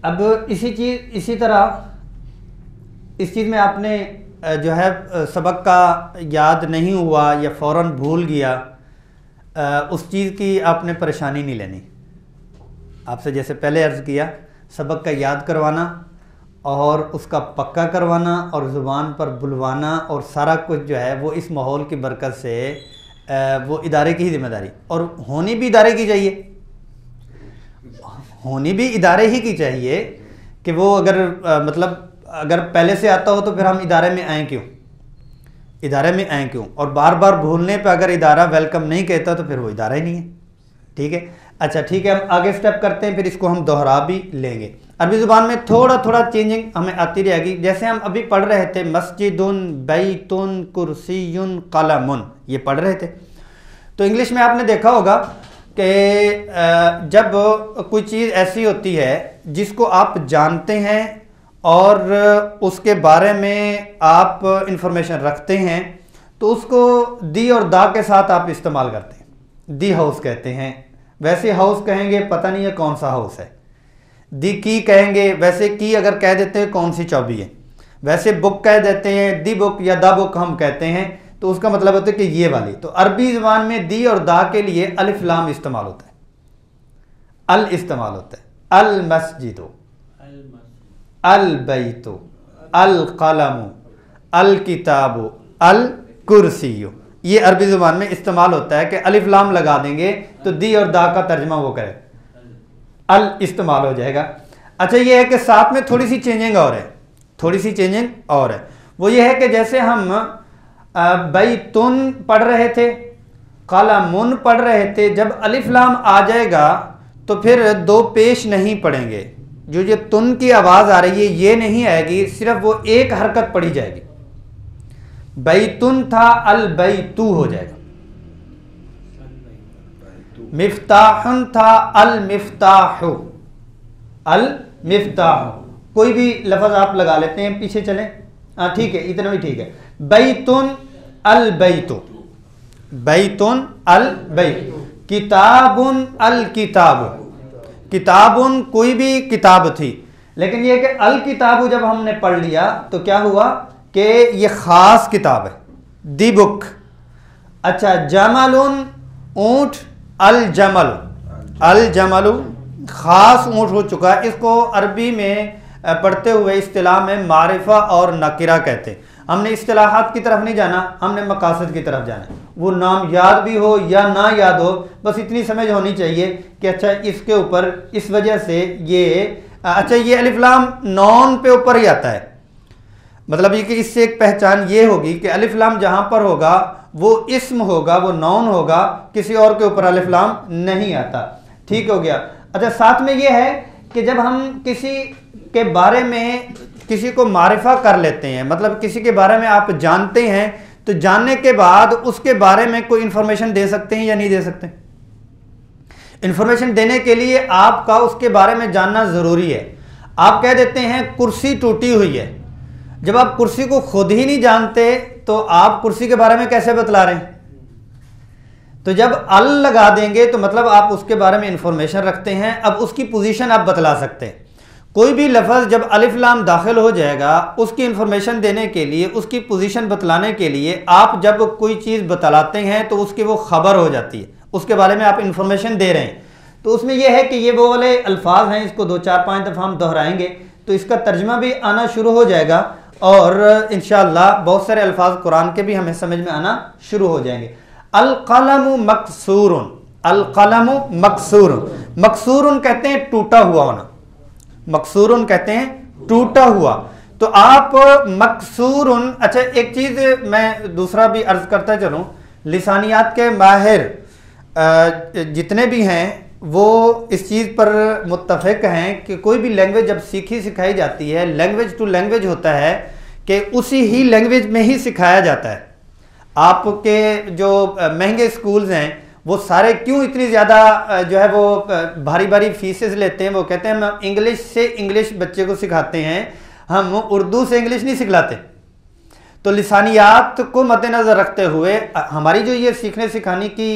اب اسی طرح اس چیز میں آپ نے جو ہے سبق کا یاد نہیں ہوا یا فوراً بھول گیا، اس چیز کی آپ نے پریشانی نہیں لینی. آپ سے جیسے پہلے عرض کیا، سبق کا یاد کروانا اور اس کا پکا کروانا اور زبان پر بلوانا اور سارا کچھ جو ہے وہ اس ماحول کی برکت سے وہ ادارے کی ہی ذمہ داری، اور ہونی بھی ادارے کی چاہیے، ہونی بھی ادارے ہی کی چاہیے کہ وہ اگر پہلے سے آتا ہو تو پھر ہم ادارے میں آئیں کیوں، اور بار بار بھولنے پہ اگر ادارہ ویلکم نہیں کہتا تو پھر وہ ادارہ ہی نہیں ہے. ٹھیک ہے، اچھا ٹھیک ہے، ہم آگے سٹیپ کرتے ہیں، پھر اس کو ہم دوہرا بھی لیں گے. عربی زبان میں تھوڑا چینجنگ ہمیں آتی رہے گی. جیسے ہم ابھی پڑھ رہے تھے مسجد بیت کرسی قلم، یہ پڑھ رہے تھے، تو انگلش میں آپ نے دیکھا ہوگا کہ جب کوئی چیز ایسی ہوتی ہے جس کو آپ جانتے ہیں اور اس کے بارے میں آپ انفارمیشن رکھتے ہیں تو اس کو دی اور دا کے ساتھ آپ استعمال کرتے ہیں. دی ہاؤس کہتے ہیں، ویسے ہاؤس کہیں گے پتہ نہیں ہے کون سا ہاؤس ہے. دی کی کہیں گے، ویسے کی اگر کہہ دیتے ہیں کون سی چابی ہے. ویسے بک کہہ دیتے ہیں، دی بک یا دا بک ہم کہتے ہیں، تو اس کا مطلب ہوتا ہے کہ یہ والی. تو عربی زبان میں دی اور دا کے لیے الف لام استعمال ہوتا ہے، استعمال ہوتا ہے. المسجد، البیت، القلم، الکتاب، الکرسی، یہ عربی زبان میں استعمال ہوتا ہے کہ الف لام لگا دیں گے تو دی اور دا کا ترجمہ وہ کرے، استعمال ہو جائے گا. اچھا یہ ہے کہ ساتھ میں تھوڑی سی چینجنگ اور ہے، وہ یہ ہے کہ جیسے ہم بیتن پڑھ رہے تھے، قلمن پڑھ رہے تھے، جب الف لام آ جائے گا تو پھر دو پیش نہیں پڑھیں گے. جو یہ تن کی آواز آ رہی ہے یہ نہیں آئے گی، صرف وہ ایک حرکت پڑھی جائے گی. بیتن تھا البیتو ہو جائے گا. مفتاحن تھا المفتاح، کوئی بھی لفظ آپ لگا لیتے ہیں، پیچھے چلیں. ٹھیک ہے، اتنا بھی ٹھیک ہے. بیتن البیت، بیتن البیت. کتابن الکتاب، کتابن کوئی بھی کتاب تھی، لیکن یہ کہ الکتاب جب ہم نے پڑھ لیا تو کیا ہوا کہ یہ خاص کتاب ہے، دی بک. اچھا جمل اونٹ، الجمل، الجمل خاص اونٹ ہو چکا. اس کو عربی میں پڑھتے ہوئے اصطلاح میں معرفہ اور نکرہ کہتے ہیں. ہم نے اصطلاحات کی طرف نہیں جانا، ہم نے مقاصد کی طرف جانا. وہ نام یاد بھی ہو یا نہ یاد ہو، بس اتنی سمجھ ہونی چاہیے کہ اچھا اس کے اوپر اس وجہ سے یہ اچھا یہ الف لام نون پہ اوپر ہی آتا ہے. مطلب یہ کہ اس سے ایک پہچان یہ ہوگی کہ الف لام جہاں پر ہوگا وہ اسم ہوگا، وہ نون ہوگا، کسی اور کے اوپر الف لام نہیں آتا. ٹھیک ہو گیا. اچھا ساتھ میں یہ ہے کہ جب ہم کسی کے بارے میں کسی کو معرفہ کر لیتے ہیں، مطلب کسی کے بارے میں آپ جانتے ہیں، تو جاننے کے بعد اس کے بارے میں کوئی انفارمیشن دے سکتے ہیں یا نہیں دے سکتے؟ انفارمیشن دینے کے لیے آپ کا اس کے بارے میں جاننا ضروری ہے. آپ کہہ دیتے ہیں کرسی ٹوٹی ہوئی ہے، جب آپ کرسی کو خود ہی نہیں جانتے تو آپ کرسی کے بارے میں کیسے بتلا رہے ہیں؟ تو جب ال لگا دیں گے تو مطلب آپ اس کے بارے میں انفارمیشن رکھتے ہیں، اب اس کی پوزیشن آپ بتلا سکتے ہیں. کوئی بھی لفظ جب الف لام داخل ہو جائے گا، اس کی انفارمیشن دینے کے لیے، اس کی پوزیشن بتلانے کے لیے آپ جب کوئی چیز بتلاتے ہیں تو اس کی وہ خبر ہو جاتی ہے، اس کے بارے میں آپ انفارمیشن دے رہے ہیں. تو اس میں یہ ہے کہ یہ وہ والے الفاظ ہیں، اس کو 2-4-5 دفعہ ہم دہرائیں گے تو اس کا ترجمہ بھی آنا شروع ہو جائے گا، اور انشاءاللہ بہت سارے الفاظ قرآن کے بھی ہمیں سمجھ میں آنا شروع ہو جائیں گے. القلم مکسور، القلم مکسور، مکسور کہتے ہیں ٹوٹا ہوا ہونا، مکسور کہتے ہیں ٹوٹا ہوا. تو آپ مکسور، اچھا ایک چیز میں دوسرا بھی عرض کرتا چلوں، لسانیات کے ماہر جتنے بھی ہیں وہ اس چیز پر متفق ہیں کہ کوئی بھی لینگویج جب سیکھی سکھائی جاتی ہے، لینگویج ٹو لینگویج ہوتا ہے کہ اسی ہی لینگویج میں ہی سکھایا جاتا ہے. آپ کے جو مہنگے سکولز ہیں وہ سارے کیوں اتنی زیادہ جو ہے وہ بھاری بھاری فیسز لیتے ہیں؟ وہ کہتے ہیں ہم انگلش سے انگلش بچے کو سکھاتے ہیں، ہم اردو سے انگلش نہیں سکھلاتے. تو لسانیات کو مد نظر رکھتے ہوئے ہماری جو یہ سیکھنے سکھانے کی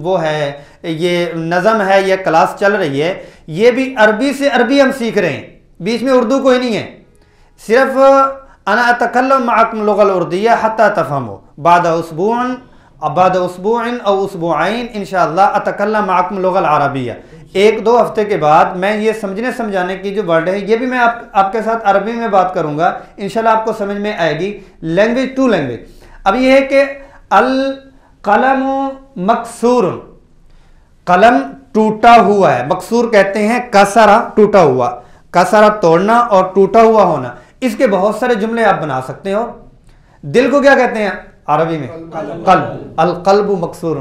وہ ہے، یہ نظم ہے، یہ کلاس چل رہی ہے، یہ بھی عربی سے عربی ہم سیکھ رہے ہیں، بیچ میں اردو کوئی نہیں ہے، صرف انا اتکلم معکم اللغة الاردیہ حتی تفہموا بعد اسبوع او اسبوعین انشاءاللہ اتکلم معکم اللغة العربیہ، 1-2 ہفتے کے بعد میں یہ سمجھنے سمجھانے کی جو ورڈ ہے یہ بھی میں آپ کے ساتھ عربی میں بات کروں گا، انشاءاللہ آپ کو سمجھ میں آئے گی، لینگویج ٹو لینگویج۔ اب یہ ہے کہ القلم مکسور، قلم ٹوٹا ہوا ہے، مکسور کہتے ہیں کسرہ ٹوٹا ہوا، کسرہ توڑنا اور ٹوٹا ہوا ہونا، اس کے بہت سارے جملے آپ بنا سکتے ہو۔ دل کو کیا کہتے ہیں عربی میں؟ قلب، القلب مکسور،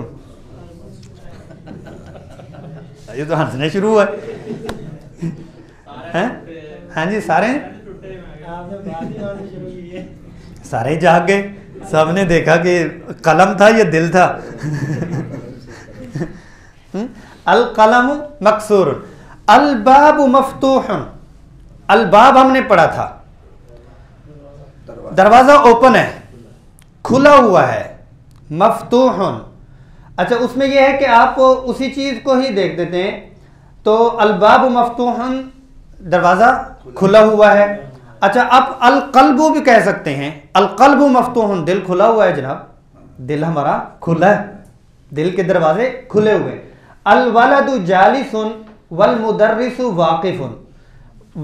یہ تو ہنسنے شروع ہوا ہے، ہاں جی سارے جاگ گئے، سب نے دیکھا کہ قلم تھا یا دل تھا۔ القلم مکسور، الباب مفتوح، الباب ہم نے پڑھا تھا، دروازہ اوپن ہے، کھلا ہوا ہے، مفتوح، اچھا اس میں یہ ہے کہ آپ اسی چیز کو ہی دیکھ دیتے ہیں، تو الباب مفتوح دروازہ کھلا ہوا ہے، اچھا اب القلب بھی کہہ سکتے ہیں، القلب مفتوح دل کھلا ہوا ہے جناب، دل ہمارا کھلا ہے، دل کے دروازے کھلے ہوئے۔ الولد جالس والمدرس واقف،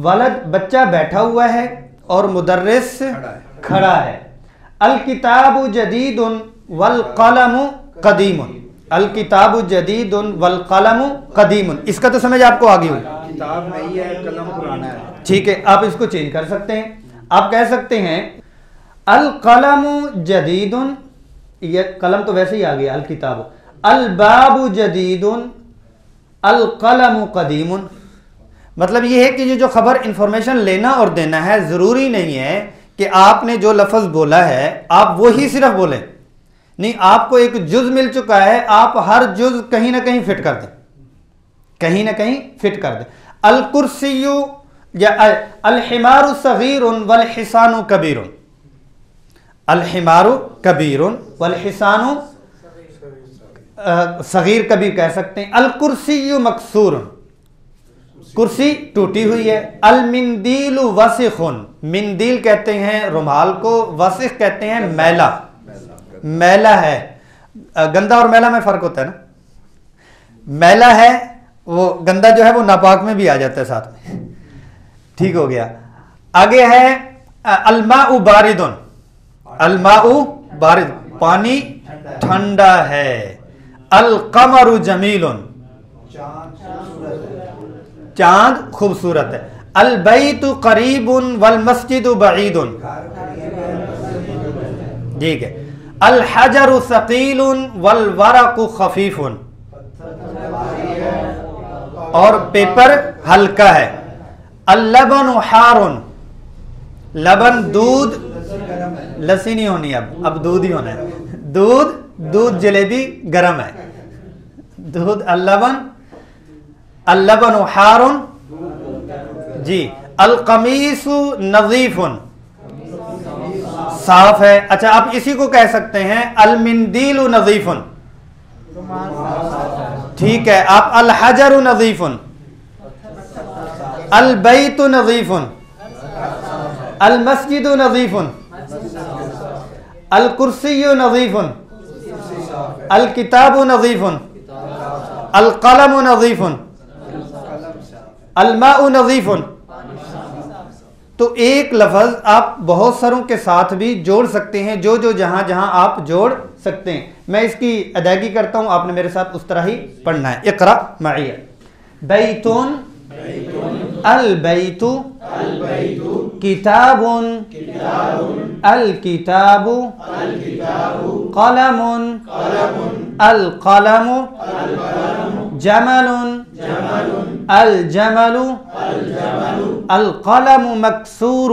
ولد بچہ بیٹھا ہوا ہے اور مدرس کھڑا ہے۔ الکتاب جدید والقلم قدیم، الکتاب جدید والقلم قدیم، اس کا تو سمجھ آپ کو آگئی ہوئی، کتاب نئی ہے قلم پرانا ہے، ٹھیک ہے، آپ اس کو چینج کر سکتے ہیں، آپ کہہ سکتے ہیں القلم جدید، یہ قلم تو ویسے ہی آ گیا، الکتاب، الباب جدید القلم قدیم، مطلب یہ ہے کہ یہ جو خبر انفارمیشن لینا اور دینا ہے، ضروری نہیں ہے کہ آپ نے جو لفظ بولا ہے آپ وہی صرف بولیں، نہیں، آپ کو ایک جز مل چکا ہے، آپ ہر جز کہیں نہ کہیں فٹ کر دیں، کہیں نہ کہیں فٹ کر دیں۔ الکرسی یا الحمار صغیر والحصان کبیر، الحمار کبیر والحصان صغیر کبیر کہہ سکتے ہیں۔ الکرسی مکسور، کرسی ٹوٹی ہوئی ہے۔ المندیل وسخ، مندیل کہتے ہیں رومال کو، وسخ کہتے ہیں میلا، میلا ہے، گندا اور میلا میں فرق ہوتا ہے نا، میلا ہے وہ گندا جو ہے وہ ناپاک میں بھی آ جاتا ہے ساتھ میں، ٹھیک ہو گیا۔ آگے ہے الماء بارد، الماء بارد پانی ٹھنڈا ہے۔ القمر جمیل، چاند خوبصورت ہے۔ البیت قریب والمسجد بعید، ٹھیک ہے۔ الحجر ثقیل والورق خفیف، اور پیپر ہلکا ہے۔ اللبن حار، لبن دودھ، لسی نہیں ہونی، اب دودھ ہی ہونا ہے، دودھ جلیبی گرم ہے، دودھ اللبن حار، جی۔ القمیص نظیف، صاف ہے، اچھا آپ اسی کو کہہ سکتے ہیں المندیل نظیف، ٹھیک ہے۔ آپ الحجر نظیف، البیت نظیف، المسجد نظیف، الکرسی نظیف، الکتاب نظیف، القلم نظیف، الماء نظیف۔ تو ایک لفظ آپ بہت ساروں کے ساتھ بھی جوڑ سکتے ہیں، جو جہاں جہاں آپ جوڑ سکتے ہیں۔ میں اس کی ادائیگی کرتا ہوں، آپ نے میرے ساتھ اس طرح ہی پڑھنا ہے۔ اقرا معی، بیتون، البیت، کتاب، الکتاب، قلم، القلم، جمل، الجمل، القلم مکسور،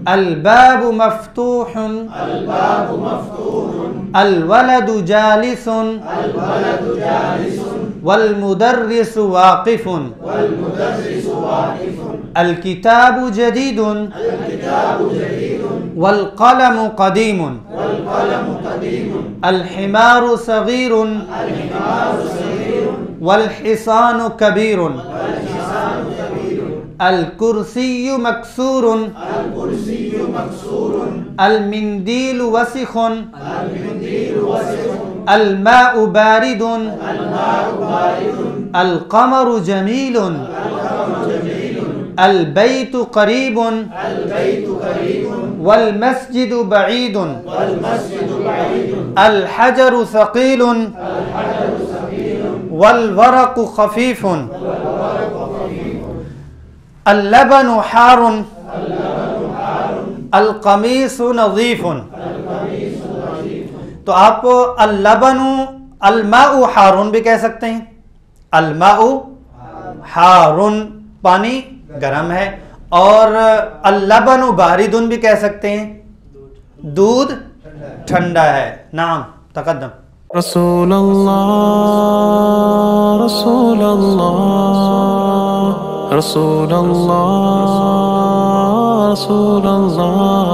الباب مفتوح، الولد جالس، والمدرس واقف الكتاب جديد والقلم قديم الحمار صغير والحصان كبير الكرسي مكسور المنديل وسخ الماء بارد القمر جميل البيت قريب والمسجد بعيد الحجر ثقيل والورق خفيف اللبن حار القمیص نظیف. تو آپ اللبن الماء حارن بھی کہہ سکتے ہیں. الماء حارن پانی گرم ہے، اور اللبن باردن بھی کہہ سکتے ہیں دودھ ٹھنڈا ہے. نعم تقدم. رسول اللہ رسول اللہ رسول اللہ رسول اللہ